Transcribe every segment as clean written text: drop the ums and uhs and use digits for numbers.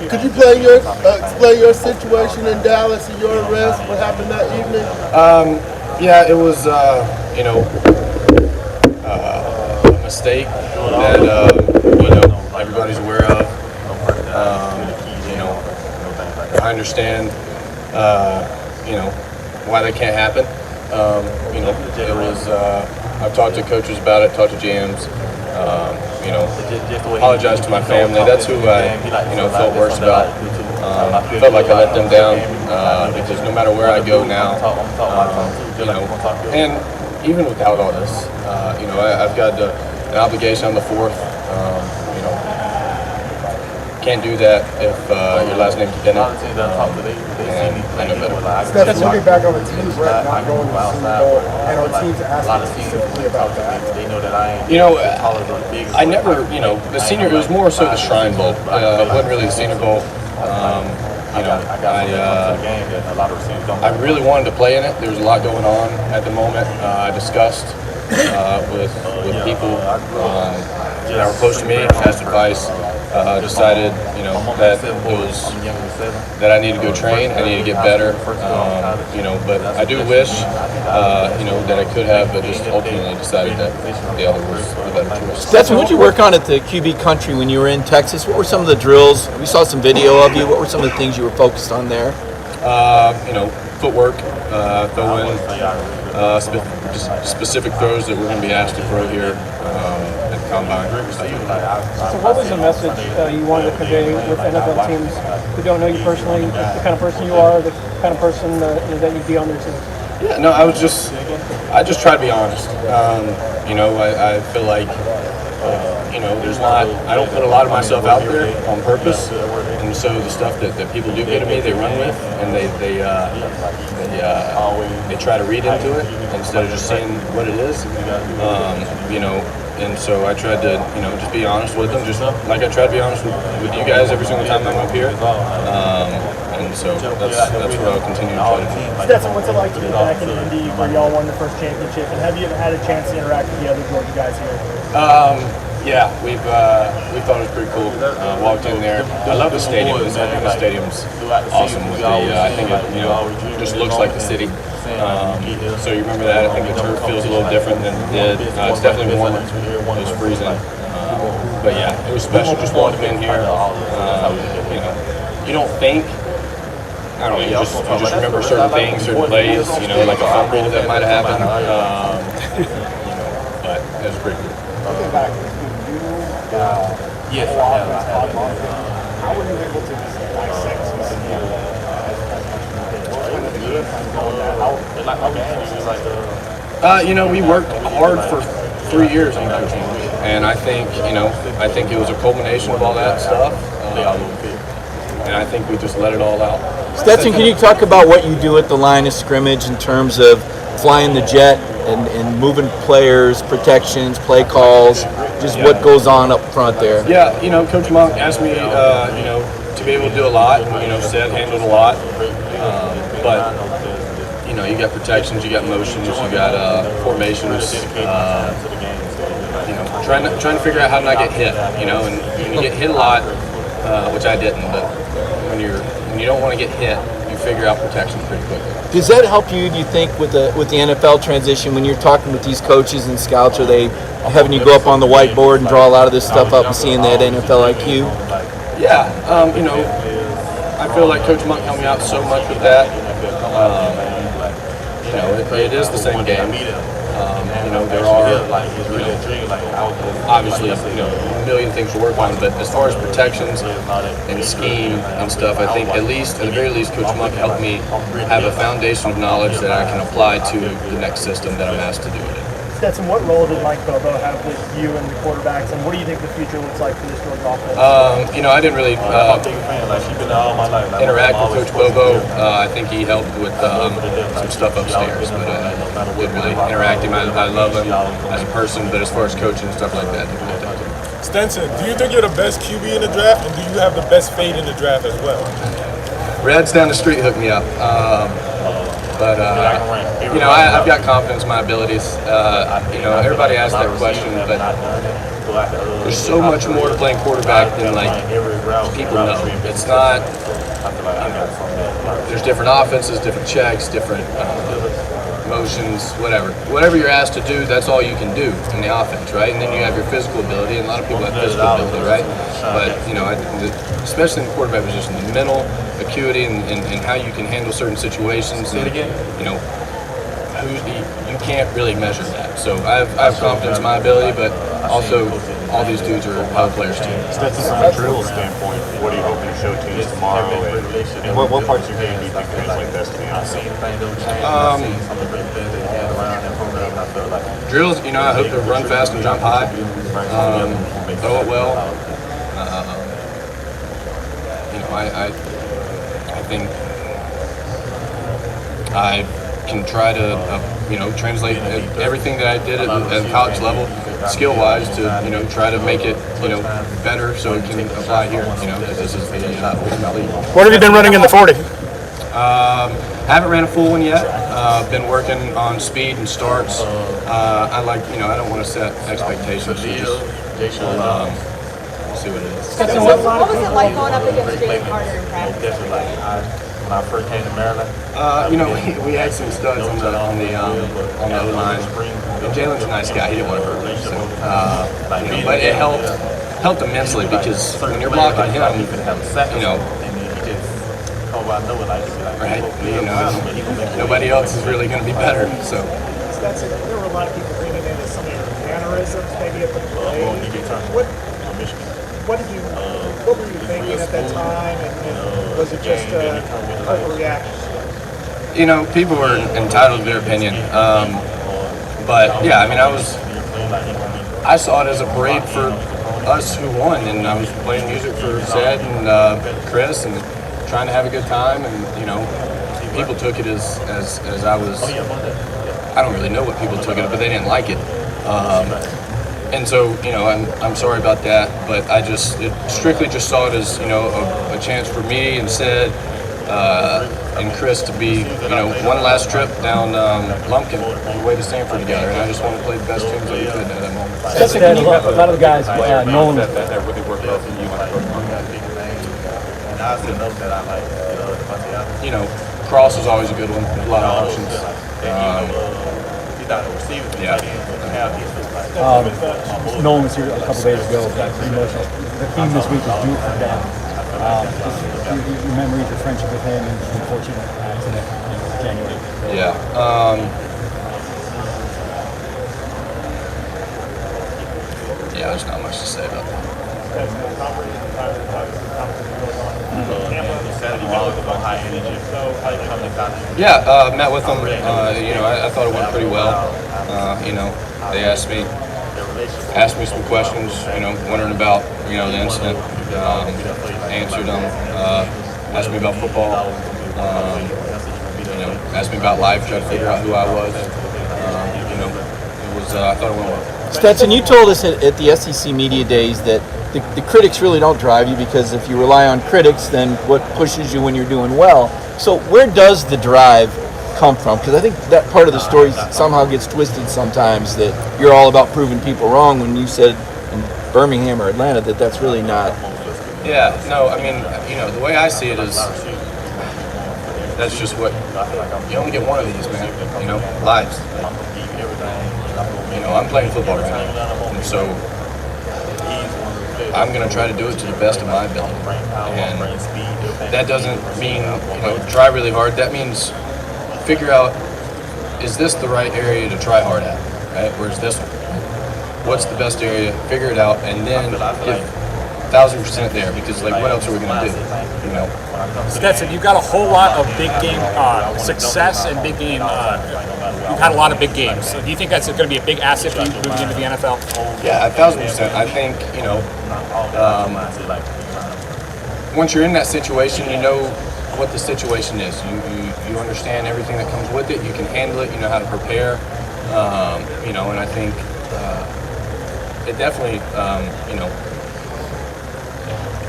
Could you explain your situation in Dallas and your arrest? What happened that evening? Yeah, it was a mistake that everybody's aware of. I understand why that can't happen. It was. I've talked to coaches about it, talked to GMs. Apologize to my family. That's who I felt worse about. Felt like I let them down because no matter where I go now, and even without all this, I've got an obligation on the 4th. Can't do that if your last name's Bennett. I know better. Stetson, looking back on the team's rep not going to the Senior Bowl, and our team's asking specifically about that. I never, the senior, it was more so the Shrine Bowl. It wasn't really the Senior Bowl. I really wanted to play in it. There was a lot going on at the moment. I discussed with people that were close to me, asked advice. Decided, that I need to go train. I need to get better. But I do wish, that I could have, but just ultimately decided that the other was the better choice. Stetson, what did you work on at the QB Country when you were in Texas? What were some of the drills? We saw some video of you. What were some of the things you were focused on there? Footwork, throwing, specific throws that we're going to be asked to throw here at the Combine. So what was the message you wanted to convey with NFL teams who don't know you personally, the kind of person you are, the kind of person that you'd be on their team? Yeah, no, I just try to be honest. I feel like, I don't put a lot of myself out there on purpose, and so the stuff that people do get to me, they run with, and they try to read into it instead of just seeing what it is, and so I tried to, just be honest with them, just like I try to be honest with you guys every single time I'm up here, and so that's what I'll continue to try to do. Stetson, what's it like to be back in Indy where y'all won the first championship, and have you ever had a chance to interact with the other Georgia guys here? Yeah, we thought it was pretty cool. Walked in there. I love the stadium. I think the stadium's awesome. I think it just looks like the city. So you remember that? I think the turf feels a little different than it did. It's definitely warmer. It was freezing. But yeah, it was special just walking in here. You don't think. I don't know. You just remember certain things, certain plays. Like a fumble that might have happened. But it was pretty cool. Looking back, Yes, how were you able to dissect we worked hard for 3 years on coaching, and I think it was a culmination of all that stuff, and I think we just let it all out. Stetson, can you talk about what you do at the line of scrimmage in terms of flying the jet and moving players, protections, play calls, just what goes on up front there? Yeah, Coach Monk asked me, to be able to do a lot, and, Seth handled a lot, but, you got protections, you got motions, you got formations, trying to figure out how to not get hit, and when you get hit a lot, which I didn't, but when you don't want to get hit, you figure out protections pretty quickly. Does that help you, do you think, with the NFL transition when you're talking with these coaches and scouts? Are they having you go up on the whiteboard and draw a lot of this stuff up and seeing that NFL IQ? Yeah, I feel like Coach Monk helped me out so much with that. It is the same game. There are obviously a million things to work on, but as far as protections and scheme and stuff, I think at the very least, Coach Monk helped me have a foundation of knowledge that I can apply to the next system that I'm asked to do it in. Stetson, what role did Mike Bobo have with you and the quarterbacks, and what do you think the future looks like for this Georgia offense? I didn't really interact with Coach Bobo. I think he helped with some stuff upstairs, but didn't really interact with him. I love him as a person, but as far as coaching and stuff like that, didn't really talk to him. Stetson, do you think you're the best QB in the draft, and do you have the best fade in the draft as well? Reds down the street hooked me up. But I've got confidence in my abilities. Everybody asks that question, but there's so much more to playing quarterback than like people know. It's not. There's different offenses, different checks, different motions, whatever you're asked to do, that's all you can do in the offense, right? And then you have your physical ability, and a lot of people have physical ability, right? But especially in the quarterback position, the mental acuity and how you can handle certain situations. And, you can't really measure that. So I have confidence in my ability, but also all these dudes are hell players too. Stetson, from a drill standpoint, what are you hoping to show teams tomorrow? And what parts of your game do you think translate best to the NFL? Drills, I hope to run fast and jump high, throw it well. I think I can try to, translate everything that I did at college level, skill-wise, to try to make it, better so it can apply here. Because this is the ultimate league. What have you been running in the 40? Haven't ran a full one yet. Been working on speed and starts. I don't want to set expectations. We'll see what it is. So what was it like going up against Jalen Carter in practice? When I first came to Maryland, we had some studs on the O-line. And Jalen's a nice guy. He didn't want to hurt me. So, but it helped immensely because when you're blocking him, right? Nobody else is really going to be better. So. There were a lot of people bringing in some of your mannerisms, maybe at the play. What were you thinking at that time, and was it just a overreaction? People were entitled to their opinion, but yeah, I saw it as a parade for us who won, and I was playing music for Zed and Chris, and trying to have a good time, and people took it as I was. I don't really know what people took it, but they didn't like it. And so, I'm sorry about that, but strictly just saw it as, a chance for me and Sid and Chris to be, one last trip down Lumpkin on the way to Stanford together, and I just wanted to play the best tunes that we could at that moment. Stetson, a lot of the guys, Nolan. that really worked well for you and Cross is always a good one, a lot of options. Nolan was here a couple days ago. Emotional. The theme this week was "Do It for Them." Your memories, your friendship with him, and the unfortunate accident in January. Yeah. There's not much to say about that. Yeah, met with them. I thought it went pretty well. They asked me some questions. Wondering about the incident. Answered them. Asked me about football. Asked me about life. Tried to figure out who I was. I thought it went well. Stetson, you told us at the SEC Media Days that the critics really don't drive you, because if you rely on critics, then what pushes you when you're doing well? So where does the drive come from? Because I think that part of the story somehow gets twisted sometimes, that you're all about proving people wrong, when you said in Birmingham or Atlanta that that's really not. Yeah, no, the way I see it is that's just what, you only get one of these, man, lives. I'm playing football right now, and so I'm going to try to do it to the best of my ability. And that doesn't mean, try really hard. That means figure out, is this the right area to try hard at, right? Where's this one? What's the best area? Figure it out, and then give 1,000% there, because what else are we going to do? Stetson, you've got a whole lot of big game success and big game. You've had a lot of big games. So do you think that's going to be a big asset for you moving into the NFL? Yeah, 1,000%. I think once you're in that situation, you know what the situation is. You understand everything that comes with it. You can handle it. You know how to prepare. And I think it definitely,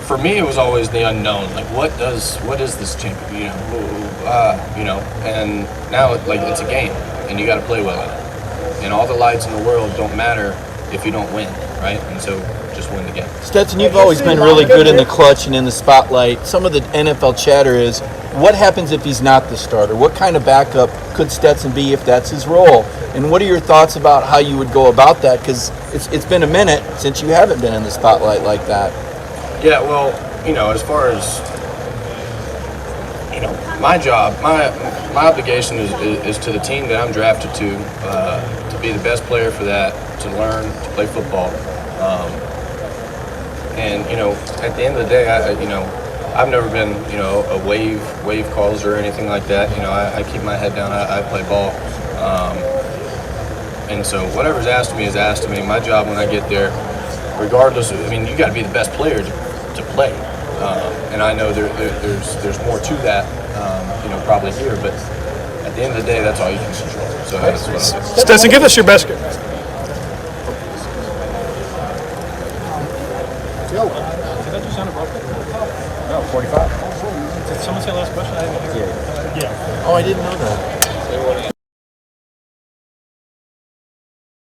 for me, it was always the unknown. What is this champion? And now it's a game, and you got to play well in it. And all the lights in the world don't matter if you don't win. right? And so just win the game. Stetson, you've always been really good in the clutch and in the spotlight. Some of the NFL chatter is, what happens if he's not the starter? What kind of backup could Stetson be if that's his role? And what are your thoughts about how you would go about that? Because it's been a minute since you haven't been in the spotlight like that. Yeah, well, as far as my job, my obligation is to the team that I'm drafted to be the best player for that, to learn to play football. And at the end of the day, I've never been a wave causer or anything like that. I keep my head down. I play ball. And so whatever's asked of me is asked of me. My job when I get there, regardless of, you got to be the best player to play. And I know there's more to that, probably here, but at the end of the day, that's all you can control. So that's what I'm doing. Stetson, give us your best. Yo. Did that just sound broken? No, 45. Did someone say last question? I didn't hear. Yeah. Oh, I didn't know that.